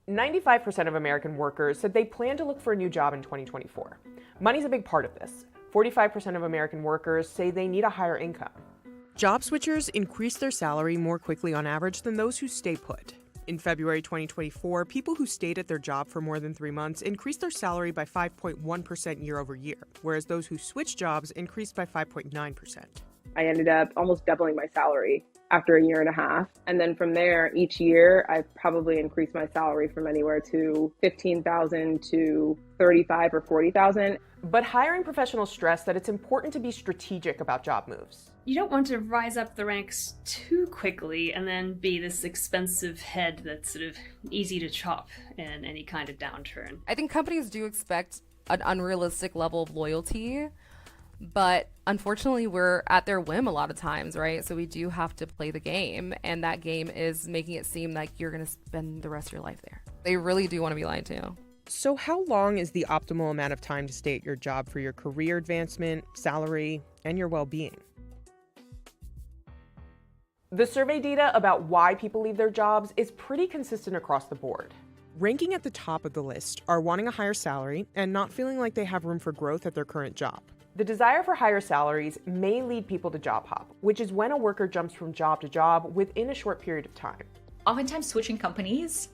95% of American workers said they plan to look for a new job in 2024. Money's a big part of this. 45% of American workers say they need a higher income. Job switchers increase their salary more quickly on average than those who stay put. In February 2024, people who stayed at their job for more than 3 months increased their salary by 5.1% year over year, whereas those who switched jobs increased by 5.9%. I ended up almost doubling my salary after a year and a half. And then from there, each year, I've probably increased my salary from anywhere to $15,000 to $35,000 or $40,000. But hiring professionals stress that it's important to be strategic about job moves. You don't want to rise up the ranks too quickly and then be this expensive head that's sort of easy to chop in any kind of downturn. I think companies do expect an unrealistic level of loyalty, but unfortunately we're at their whim a lot of times, right? So we do have to play the game, and that game is making it seem like you're going to spend the rest of your life there. They really do want to be lied to. So how long is the optimal amount of time to stay at your job for your career advancement, salary, and your well-being? The survey data about why people leave their jobs is pretty consistent across the board. Ranking at the top of the list are wanting a higher salary and not feeling like they have room for growth at their current job. The desire for higher salaries may lead people to job hop, which is when a worker jumps from job to job within a short period of time. Oftentimes switching companies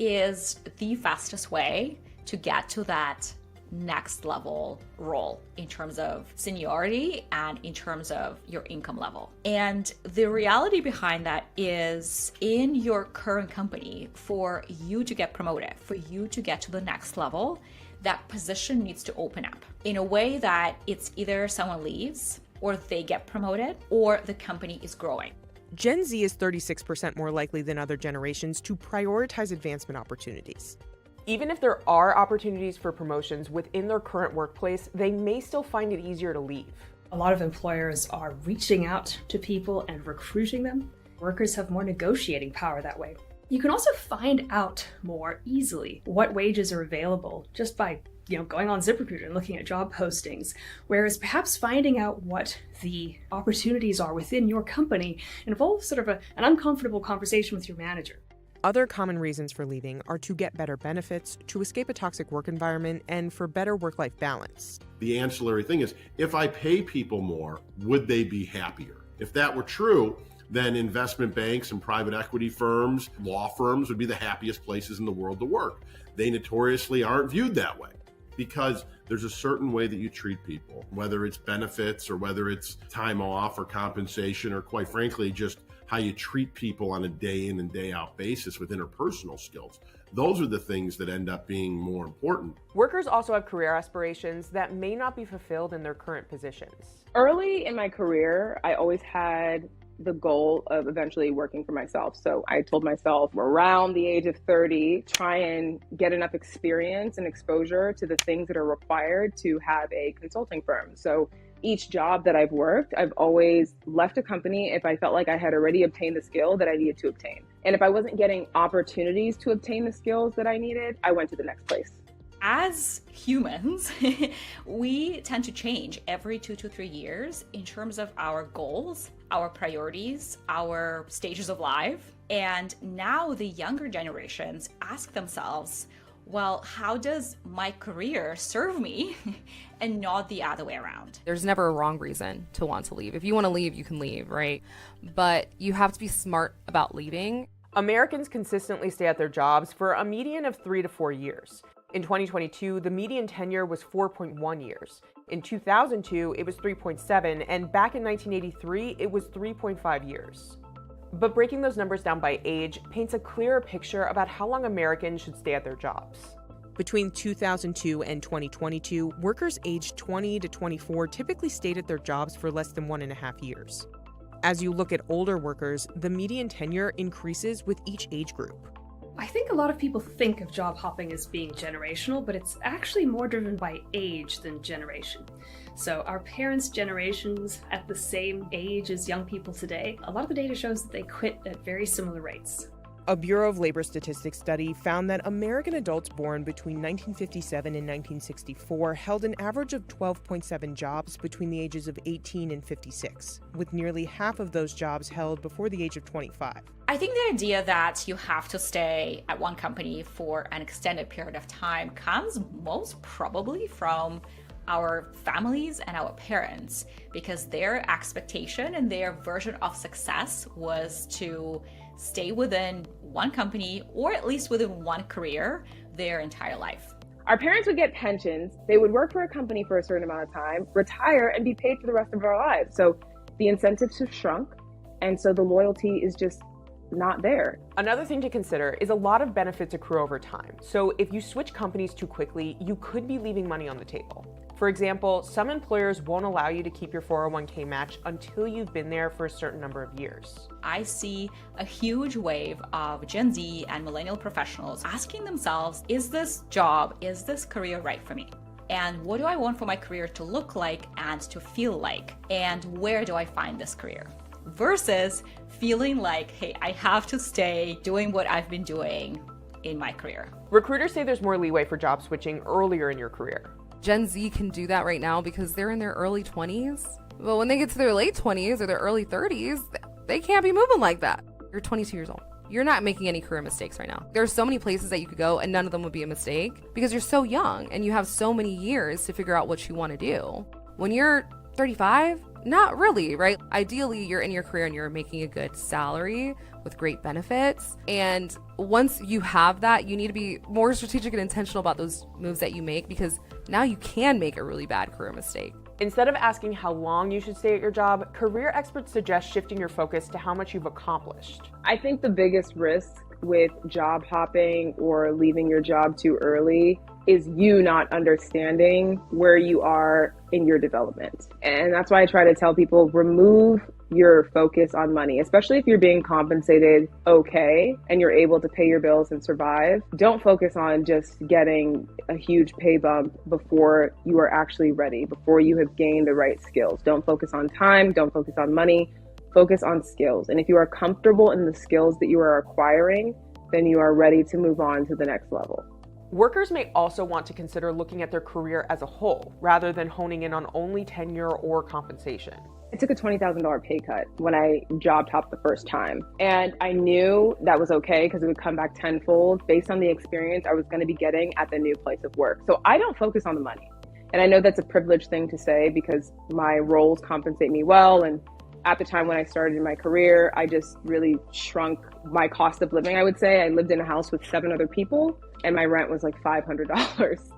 is the fastest way to get to that next level role in terms of seniority and in terms of your income level. And the reality behind that is, in your current company, for you to get promoted, for you to get to the next level, that position needs to open up in a way that it's either someone leaves or they get promoted or the company is growing. Gen Z is 36% more likely than other generations to prioritize advancement opportunities. Even if there are opportunities for promotions within their current workplace, they may still find it easier to leave. A lot of employers are reaching out to people and recruiting them. Workers have more negotiating power that way. You can also find out more easily what wages are available just by going on ZipRecruiter and looking at job postings, whereas perhaps finding out what the opportunities are within your company involves sort of an uncomfortable conversation with your manager. Other common reasons for leaving are to get better benefits, to escape a toxic work environment, and for better work-life balance. The ancillary thing is, if I pay people more, would they be happier? If that were true, then investment banks and private equity firms, law firms would be the happiest places in the world to work. They notoriously aren't viewed that way, because there's a certain way that you treat people, whether it's benefits or whether it's time off or compensation, or quite frankly, just how you treat people on a day in and day out basis with interpersonal skills. Those are the things that end up being more important. Workers also have career aspirations that may not be fulfilled in their current positions. Early in my career, I always had the goal of eventually working for myself. So I told myself around the age of 30, try and get enough experience and exposure to the things that are required to have a consulting firm. So each job that I've worked, I've always left a company if I felt like I had already obtained the skill that I needed to obtain. And if I wasn't getting opportunities to obtain the skills that I needed, I went to the next place. As humans, we tend to change every 2 to 3 years in terms of our goals, our priorities, our stages of life. And now the younger generations ask themselves, well, how does my career serve me and not the other way around? There's never a wrong reason to want to leave. If you want to leave, you can leave, right? But you have to be smart about leaving. Americans consistently stay at their jobs for a median of 3 to 4 years. In 2022, the median tenure was 4.1 years. In 2002, it was 3.7, and back in 1983, it was 3.5 years. But breaking those numbers down by age paints a clearer picture about how long Americans should stay at their jobs. Between 2002 and 2022, workers aged 20 to 24 typically stayed at their jobs for less than 1.5 years. As you look at older workers, the median tenure increases with each age group. I think a lot of people think of job hopping as being generational, but it's actually more driven by age than generation. So our parents' generations at the same age as young people today, a lot of the data shows that they quit at very similar rates. A Bureau of Labor Statistics study found that American adults born between 1957 and 1964 held an average of 12.7 jobs between the ages of 18 and 56, with nearly half of those jobs held before the age of 25. I think the idea that you have to stay at one company for an extended period of time comes most probably from our families and our parents, because their expectation and their version of success was to stay within one company or at least within one career their entire life. Our parents would get pensions, they would work for a company for a certain amount of time, retire, and be paid for the rest of our lives. So the incentives have shrunk, and so the loyalty is just not there. Another thing to consider is a lot of benefits accrue over time. So if you switch companies too quickly, you could be leaving money on the table. For example, some employers won't allow you to keep your 401k match until you've been there for a certain number of years. I see a huge wave of Gen Z and millennial professionals asking themselves, is this job, is this career right for me? And what do I want for my career to look like and to feel like? And where do I find this career? Versus feeling like, hey, I have to stay doing what I've been doing in my career. Recruiters say there's more leeway for job switching earlier in your career. Gen Z can do that right now because they're in their early 20s. But when they get to their late 20s or their early 30s, they can't be moving like that. You're 22 years old. You're not making any career mistakes right now. There are so many places that you could go and none of them would be a mistake because you're so young and you have so many years to figure out what you want to do. When you're 35, not really, right? Ideally, you're in your career and you're making a good salary with great benefits. And once you have that, you need to be more strategic and intentional about those moves that you make, because now you can make a really bad career mistake. Instead of asking how long you should stay at your job, career experts suggest shifting your focus to how much you've accomplished. I think the biggest risk with job hopping or leaving your job too early is you not understanding where you are in your development. And that's why I try to tell people, remove your focus on money, especially if you're being compensated okay and you're able to pay your bills and survive. Don't focus on just getting a huge pay bump before you are actually ready, before you have gained the right skills. Don't focus on time, don't focus on money, focus on skills. And if you are comfortable in the skills that you are acquiring, then you are ready to move on to the next level. Workers may also want to consider looking at their career as a whole, rather than honing in on only tenure or compensation. I took a $20,000 pay cut when I job hopped the first time. And I knew that was okay because it would come back tenfold based on the experience I was going to be getting at the new place of work. So I don't focus on the money. And I know that's a privileged thing to say because my roles compensate me well. And at the time when I started in my career, I just really shrunk my cost of living, I would say. I lived in a house with 7 other people and my rent was like $500.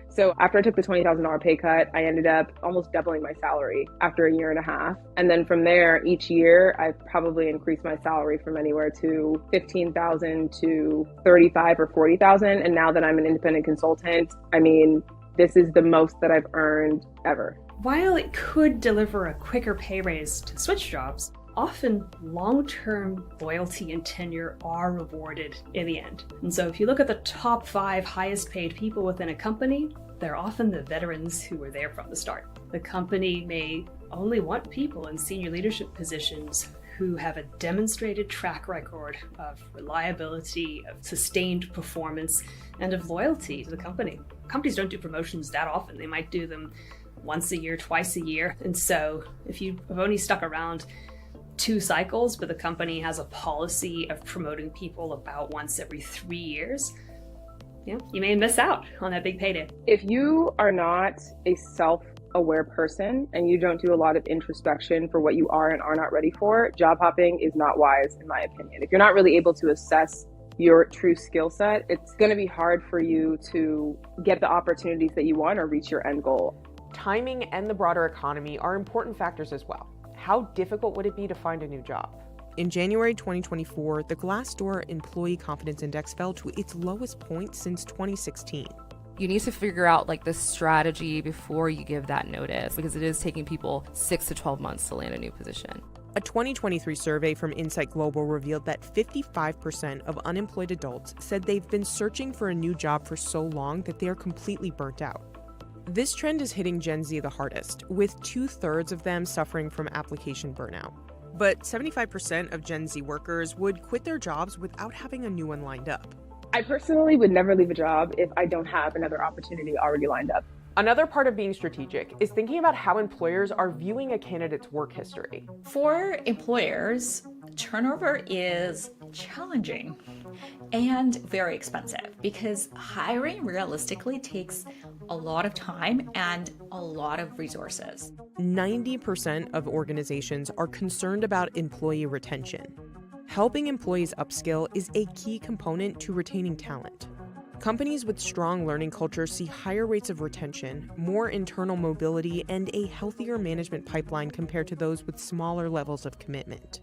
So after I took the $20,000 pay cut, I ended up almost doubling my salary after a year and a half. And then from there, each year, I've probably increased my salary from anywhere to $15,000 to $35,000 or $40,000. And now that I'm an independent consultant, I mean, this is the most that I've earned ever. While it could deliver a quicker pay raise to switch jobs, often long-term loyalty and tenure are rewarded in the end. And so if you look at the top 5 highest paid people within a company, they're often the veterans who were there from the start. The company may only want people in senior leadership positions who have a demonstrated track record of reliability, of sustained performance, and of loyalty to the company. Companies don't do promotions that often. They might do them once a year, twice a year. And so if you have only stuck around 2 cycles, but the company has a policy of promoting people about once every 3 years, you may miss out on that big payday. If you are not a self-aware person and you don't do a lot of introspection for what you are and are not ready for, job hopping is not wise, in my opinion. If you're not really able to assess your true skill set, it's going to be hard for you to get the opportunities that you want or reach your end goal. Timing and the broader economy are important factors as well. How difficult would it be to find a new job? In January 2024, the Glassdoor Employee Confidence Index fell to its lowest point since 2016. You need to figure out the strategy before you give that notice, because it is taking people 6 to 12 months to land a new position. A 2023 survey from Insight Global revealed that 55% of unemployed adults said they've been searching for a new job for so long that they are completely burnt out. This trend is hitting Gen Z the hardest, with 2/3 of them suffering from application burnout. But 75% of Gen Z workers would quit their jobs without having a new one lined up. I personally would never leave a job if I don't have another opportunity already lined up. Another part of being strategic is thinking about how employers are viewing a candidate's work history. For employers, turnover is challenging and very expensive because hiring realistically takes a lot of time and a lot of resources. 90% of organizations are concerned about employee retention. Helping employees upskill is a key component to retaining talent. Companies with strong learning cultures see higher rates of retention, more internal mobility, and a healthier management pipeline compared to those with smaller levels of commitment.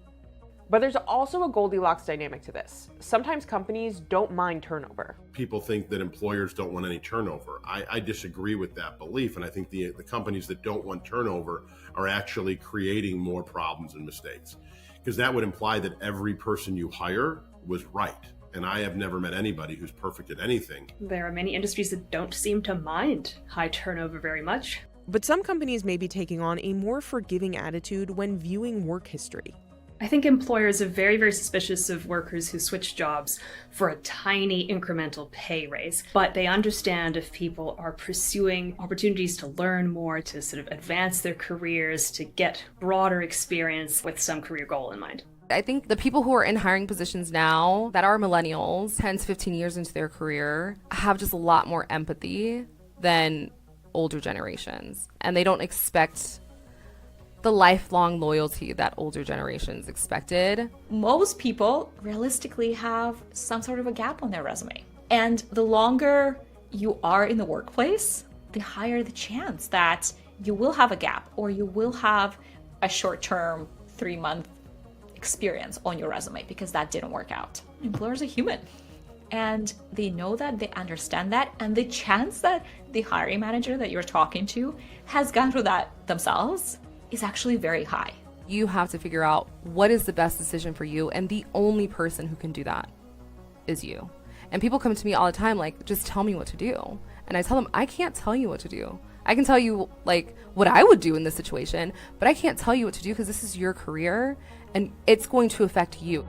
But there's also a Goldilocks dynamic to this. Sometimes companies don't mind turnover. People think that employers don't want any turnover. I disagree with that belief, and I think the companies that don't want turnover are actually creating more problems and mistakes, because that would imply that every person you hire was right. And I have never met anybody who's perfect at anything. There are many industries that don't seem to mind high turnover very much. But some companies may be taking on a more forgiving attitude when viewing work history. I think employers are very, very suspicious of workers who switch jobs for a tiny incremental pay raise. But they understand if people are pursuing opportunities to learn more, to sort of advance their careers, to get broader experience with some career goal in mind. I think the people who are in hiring positions now that are millennials, 10 to 15 years into their career, have just a lot more empathy than older generations. And they don't expect the lifelong loyalty that older generations expected. Most people realistically have some sort of a gap on their resume. And the longer you are in the workplace, the higher the chance that you will have a gap or you will have a short-term 3-month experience on your resume because that didn't work out. Employers are human and they know that, they understand that, and the chance that the hiring manager that you're talking to has gone through that themselves is actually very high. You have to figure out what is the best decision for you, and the only person who can do that is you. And people come to me all the time like, just tell me what to do. And I tell them, I can't tell you what to do. I can tell you like what I would do in this situation, but I can't tell you what to do because this is your career and it's going to affect you.